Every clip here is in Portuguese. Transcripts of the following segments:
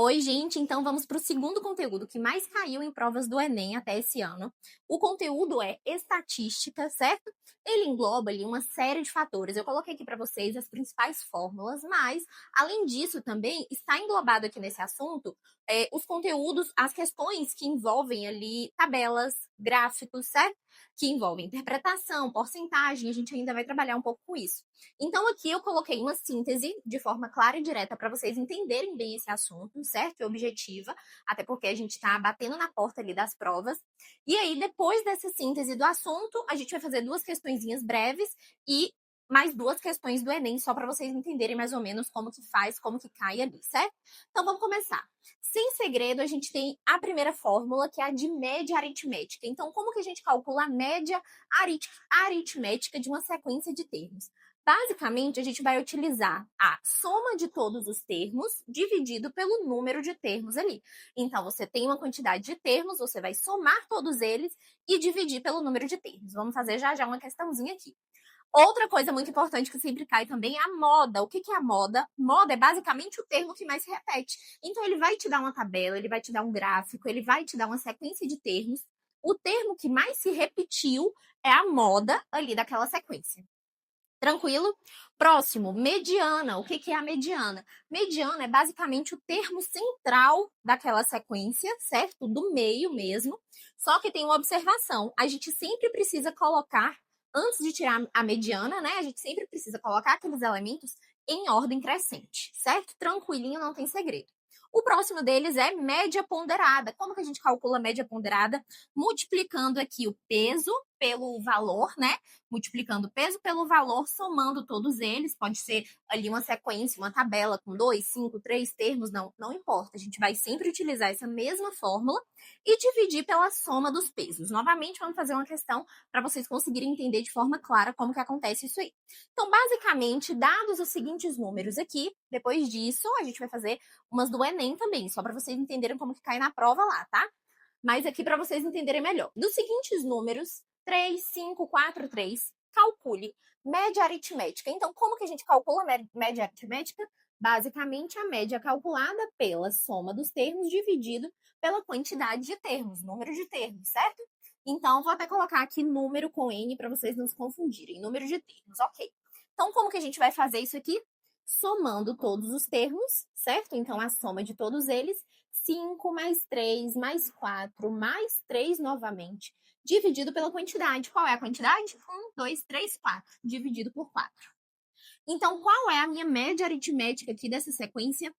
Oi, gente, então vamos para o segundo conteúdo que mais caiu em provas do Enem até esse ano. O conteúdo é estatística, certo? Ele engloba ali uma série de fatores. Eu coloquei aqui para vocês as principais fórmulas, mas, além disso, também está englobado aqui nesse assunto os conteúdos, as questões que envolvem ali tabelas, gráficos, certo? Que envolvem interpretação, porcentagem, a gente ainda vai trabalhar um pouco com isso. Então, aqui eu coloquei uma síntese de forma clara e direta para vocês entenderem bem esse assunto, certo? E objetiva, até porque a gente está batendo na porta ali das provas. E aí, depois dessa síntese do assunto, a gente vai fazer duas questõezinhas breves e mais duas questões do Enem, só para vocês entenderem mais ou menos como que faz, como que cai ali, certo? Então, vamos começar. Sem segredo, a gente tem a primeira fórmula, que é a de média aritmética. Então, como que a gente calcula a média aritmética de uma sequência de termos? Basicamente, a gente vai utilizar a soma de todos os termos dividido pelo número de termos ali. Então, você tem uma quantidade de termos, você vai somar todos eles e dividir pelo número de termos. Vamos fazer já uma questãozinha aqui. Outra coisa muito importante que sempre cai também é a moda. O que é a moda? Moda é basicamente o termo que mais se repete. Então, ele vai te dar uma tabela, ele vai te dar um gráfico, ele vai te dar uma sequência de termos. O termo que mais se repetiu é a moda ali daquela sequência. Tranquilo? Próximo, mediana. O que é a mediana? Mediana é basicamente o termo central daquela sequência, certo? Do meio mesmo. Só que tem uma observação. A gente sempre precisa colocar, antes de tirar a mediana, né? A gente sempre precisa colocar aqueles elementos em ordem crescente, certo? Tranquilinho, não tem segredo. O próximo deles é média ponderada. Como que a gente calcula a média ponderada? Multiplicando aqui o peso pelo valor, né? Multiplicando o peso pelo valor, somando todos eles. Pode ser ali uma sequência, uma tabela com 2, 5, 3 termos, não importa. A gente vai sempre utilizar essa mesma fórmula e dividir pela soma dos pesos. Novamente, vamos fazer uma questão para vocês conseguirem entender de forma clara como que acontece isso aí. Então, basicamente, dados os seguintes números aqui, depois disso, a gente vai fazer umas do Enem também, só para vocês entenderem como que cai na prova lá, tá? Mas aqui para vocês entenderem melhor. Dos seguintes números, 3, 5, 4, 3, calcule média aritmética. Então, como que a gente calcula a média aritmética? Basicamente, a média calculada pela soma dos termos dividido pela quantidade de termos, número de termos, certo? Então, vou até colocar aqui número com N para vocês não se confundirem. Número de termos, ok. Então, como que a gente vai fazer isso aqui? Somando todos os termos, certo? Então, a soma de todos eles, 5 mais 3 mais 4 mais 3 novamente, dividido pela quantidade. Qual é a quantidade? 1, 2, 3, 4, dividido por 4. Então, qual é a minha média aritmética aqui dessa sequência?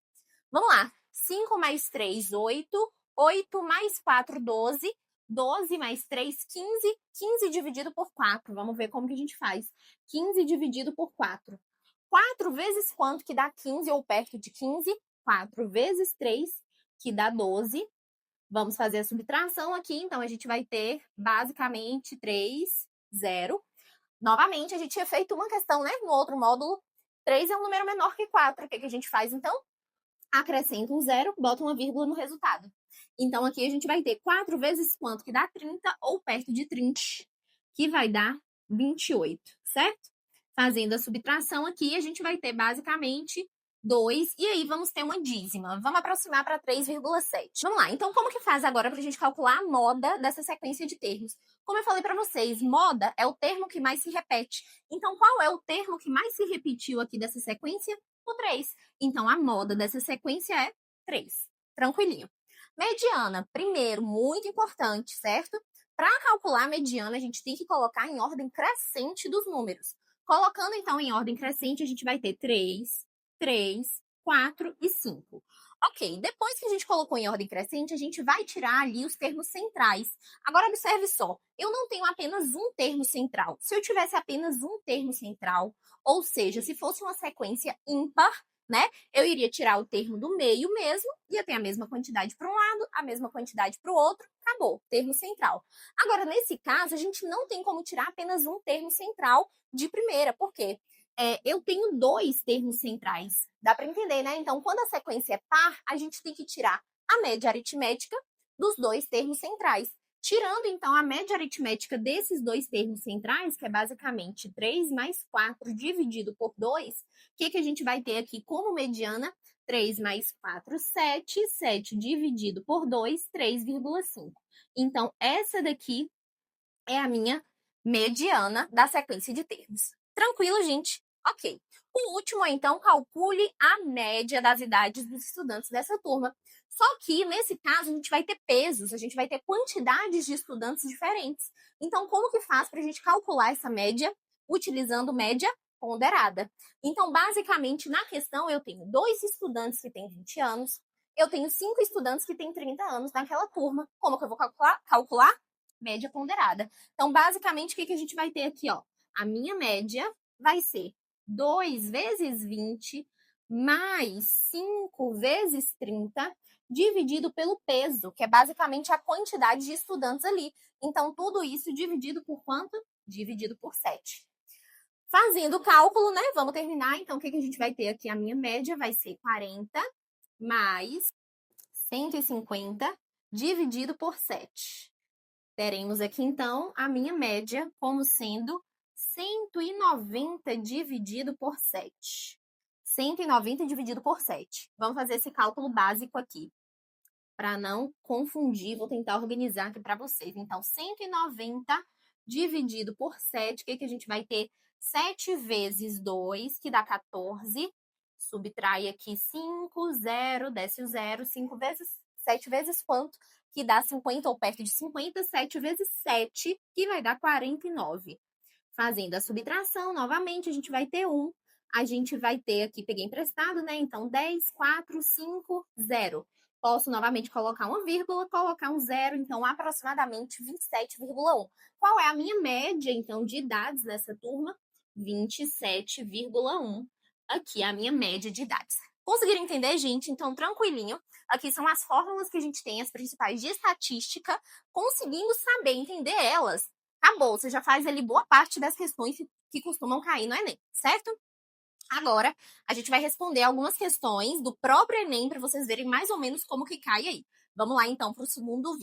Vamos lá. 5 mais 3, 8. 8 mais 4, 12. 12 mais 3, 15. 15 dividido por 4. Vamos ver como que a gente faz. 15 dividido por 4. 4 vezes quanto que dá 15 ou perto de 15? 4 vezes 3, que dá 12. Vamos fazer a subtração aqui, então a gente vai ter basicamente 3, 0. Novamente, a gente tinha feito uma questão, né? No outro módulo, 3 é um número menor que 4. O que a gente faz, então? Acrescenta um 0, bota uma vírgula no resultado. Então, aqui a gente vai ter 4 vezes quanto que dá 30 ou perto de 30, que vai dar 28, certo? Fazendo a subtração aqui, a gente vai ter basicamente 2, e aí vamos ter uma dízima. Vamos aproximar para 3,7. Vamos lá, então como que faz agora para a gente calcular a moda dessa sequência de termos? Como eu falei para vocês, moda é o termo que mais se repete. Então, qual é o termo que mais se repetiu aqui dessa sequência? O 3. Então, a moda dessa sequência é 3. Tranquilinho. Mediana, primeiro, muito importante, certo? Para calcular a mediana, a gente tem que colocar em ordem crescente dos números. Colocando, então, em ordem crescente, a gente vai ter 3, 3, 4 e 5. Ok, depois que a gente colocou em ordem crescente, a gente vai tirar ali os termos centrais. Agora, observe só, eu não tenho apenas um termo central. Se eu tivesse apenas um termo central, ou seja, se fosse uma sequência ímpar, né, eu iria tirar o termo do meio mesmo, ia ter a mesma quantidade para um lado, a mesma quantidade para o outro, acabou, termo central. Agora, nesse caso, a gente não tem como tirar apenas um termo central de primeira, por quê? Eu tenho dois termos centrais. Dá para entender, né? Então, quando a sequência é par, a gente tem que tirar a média aritmética dos dois termos centrais. Tirando, então, a média aritmética desses dois termos centrais, que é basicamente 3 mais 4 dividido por 2, o que a gente vai ter aqui como mediana? 3 mais 4, 7. 7 dividido por 2, 3,5. Então, essa daqui é a minha mediana da sequência de termos. Tranquilo, gente? Ok. O último é, então, calcule a média das idades dos estudantes dessa turma. Só que, nesse caso, a gente vai ter pesos, a gente vai ter quantidades de estudantes diferentes. Então, como que faz para a gente calcular essa média utilizando média ponderada? Então, basicamente, na questão, eu tenho 2 estudantes que têm 20 anos, eu tenho 5 estudantes que têm 30 anos naquela turma. Como que eu vou calcular? Média ponderada. Então, basicamente, o que a gente vai ter aqui, ó? A minha média vai ser 2 vezes 20 mais 5 vezes 30 dividido pelo peso, que é basicamente a quantidade de estudantes ali. Então, tudo isso dividido por quanto? Dividido por 7. Fazendo o cálculo, né? Vamos terminar. Então, o que a gente vai ter aqui? A minha média vai ser 40 mais 150 dividido por 7. Teremos aqui, então, a minha média como sendo 190 dividido por 7. 190 dividido por 7. Vamos fazer esse cálculo básico aqui, para não confundir. Vou tentar organizar aqui para vocês. Então, 190 dividido por 7, o que a gente vai ter? 7 vezes 2, que dá 14. Subtrai aqui 5, 0, desce o 0. 5 vezes 7 vezes quanto? Que dá 50 ou perto de 50. 7 vezes 7, que vai dar 49. Fazendo a subtração, novamente, a gente vai ter 1. A gente vai ter aqui, peguei emprestado, né? Então, 10, 4, 5, 0. Posso novamente colocar uma vírgula, colocar um 0, então aproximadamente 27,1. Qual é a minha média, então, de idades dessa turma? 27,1. Aqui é a minha média de idades. Conseguiram entender, gente? Então, tranquilinho. Aqui são as fórmulas que a gente tem, as principais de estatística. Conseguindo saber, entender elas, acabou. Você já faz ali boa parte das questões que costumam cair no Enem, certo? Agora, a gente vai responder algumas questões do próprio Enem para vocês verem mais ou menos como que cai aí. Vamos lá, então, para o segundo vídeo.